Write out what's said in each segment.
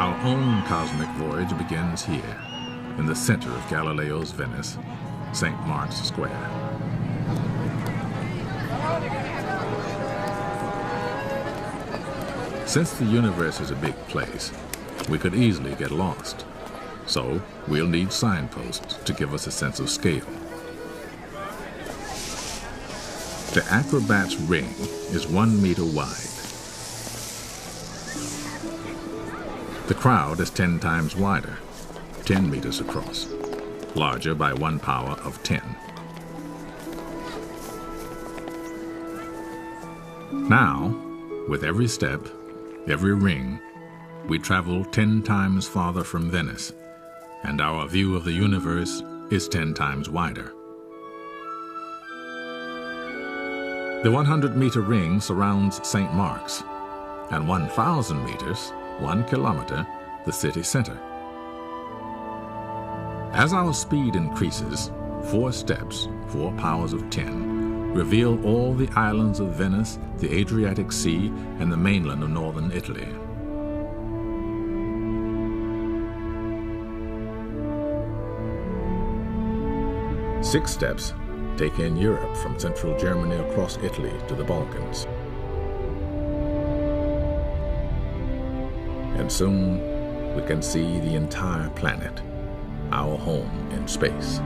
Our own cosmic voyage begins here, in the center of Galileo's Venice, St. Mark's Square. Since the universe is a big place, we could easily get lost. So we'll need signposts to give us a sense of scale. The acrobat's ring is 1 meter wide. The crowd is 10 times wider, 10 meters across, larger by 1 power of 10. Now, with every step, every ring, we travel 10 times farther from Venice, and our view of the universe is 10 times wider. The 100-meter ring surrounds St. Mark's, and 1,000 meters, 1 kilometer, the city center. As our speed increases, 4 steps, 4 powers of 10, reveal all the islands of Venice, the Adriatic Sea, and the mainland of northern Italy. Six steps take in Europe from central Germany across Italy to the Balkans. And soon we can see the entire planet, our home in space.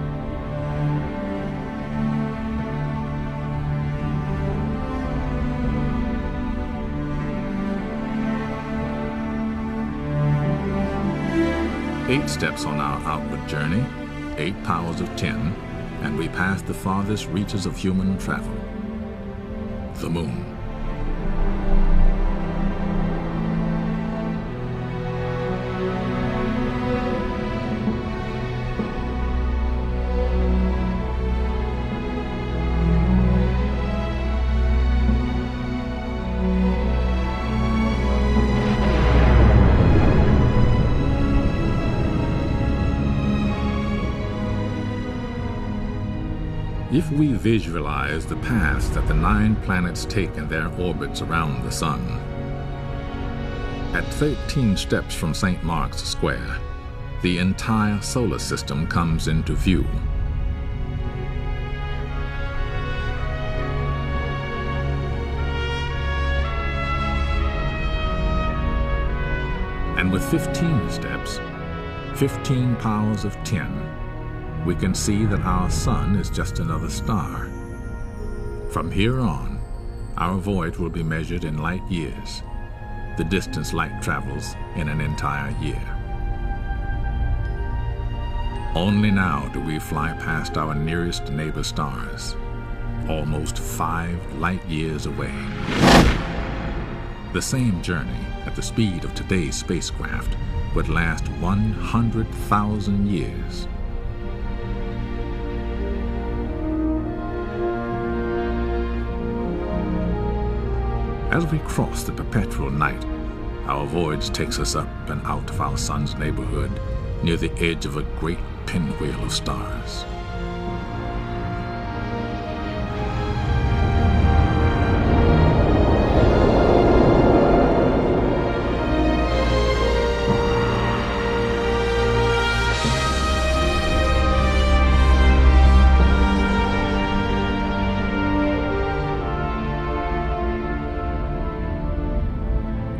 Eight steps on our outward journey, 8 powers of 10, and we pass the farthest reaches of human travel, the moon. If we visualize the paths that the 9 planets take in their orbits around the Sun, at 13 steps from St. Mark's Square, the entire solar system comes into view. And with 15 steps, 15 powers of 10, we can see that our sun is just another star. From here on, our voyage will be measured in light years, the distance light travels in an entire year. Only now do we fly past our nearest neighbor stars, almost 5 light years away. The same journey at the speed of today's spacecraft would last 100,000 years. As we cross the perpetual night, our voyage takes us up and out of our sun's neighborhood, near the edge of a great pinwheel of stars.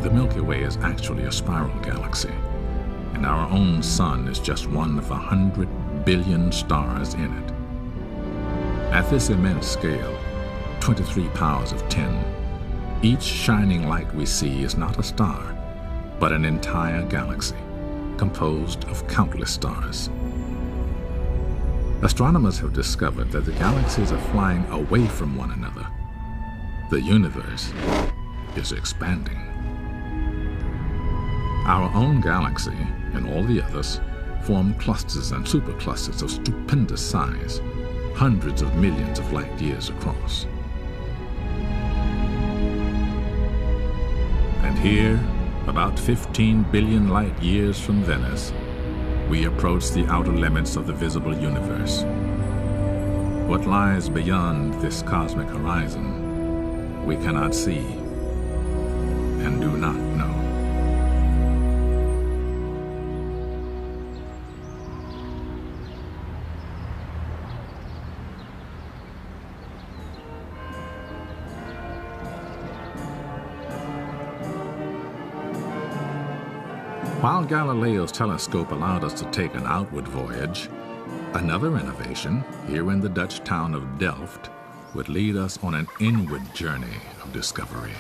The Milky Way is actually a spiral galaxy, and our own sun is just one of 100 billion stars in it. At this immense scale, 23 powers of 10, each shining light we see is not a star, but an entire galaxy, composed of countless stars. Astronomers have discovered that the galaxies are flying away from one another. The universe is expanding. Our own galaxy, and all the others, form clusters and superclusters of stupendous size, hundreds of millions of light years across. And here, about 15 billion light years from Venice, we approach the outer limits of the visible universe. What lies beyond this cosmic horizon, we cannot see and do not know. While Galileo's telescope allowed us to take an outward voyage, another innovation, here in the Dutch town of Delft, would lead us on an inward journey of discovery.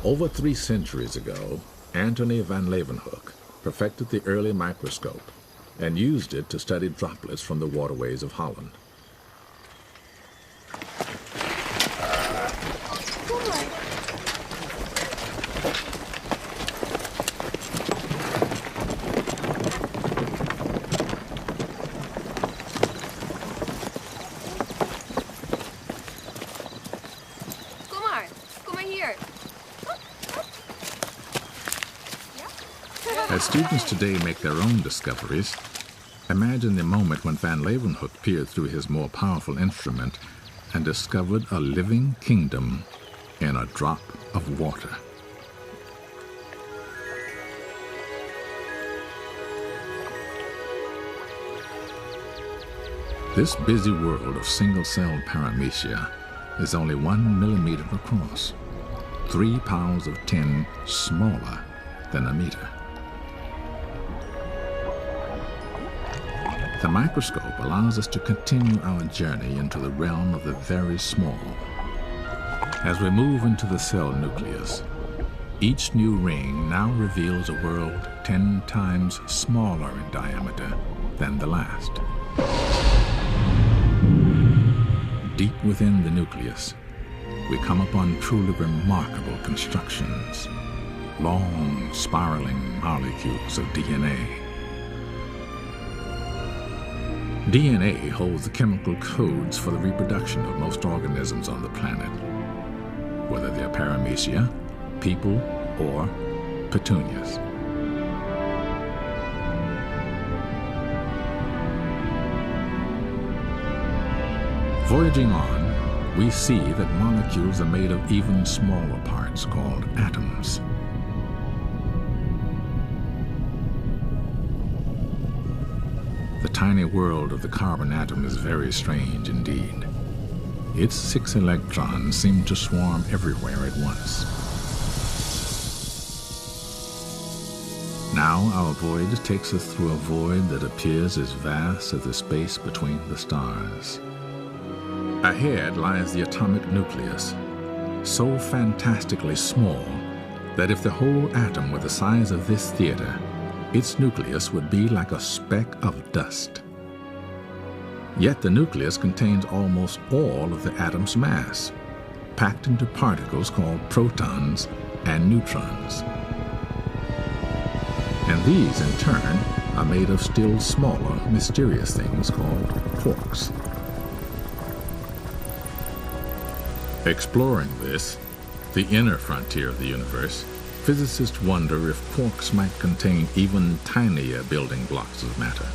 Over 3 centuries ago, Antony van Leeuwenhoek perfected the early microscope and used it to study droplets from the waterways of Holland. As students today make their own discoveries, imagine the moment when Van Leeuwenhoek peered through his more powerful instrument and discovered a living kingdom in a drop of water. This busy world of single-celled paramecia is only 1 millimeter across, 3 pounds of tin smaller than a meter. The microscope allows us to continue our journey into the realm of the very small. As we move into the cell nucleus, each new ring now reveals a world 10 times smaller in diameter than the last. Deep within the nucleus, we come upon truly remarkable constructions, long spiraling molecules of DNA. DNA holds the chemical codes for the reproduction of most organisms on the planet, whether they're paramecia, people, or petunias. Voyaging on, we see that molecules are made of even smaller parts called atoms. The tiny world of the carbon atom is very strange indeed. Its 6 electrons seem to swarm everywhere at once. Now our voyage takes us through a void that appears as vast as the space between the stars. Ahead lies the atomic nucleus, so fantastically small that if the whole atom were the size of this theater, its nucleus would be like a speck of dust. Yet the nucleus contains almost all of the atom's mass, packed into particles called protons and neutrons. And these, in turn, are made of still smaller, mysterious things called quarks. Exploring this, the inner frontier of the universe, physicists wonder if quarks might contain even tinier building blocks of matter.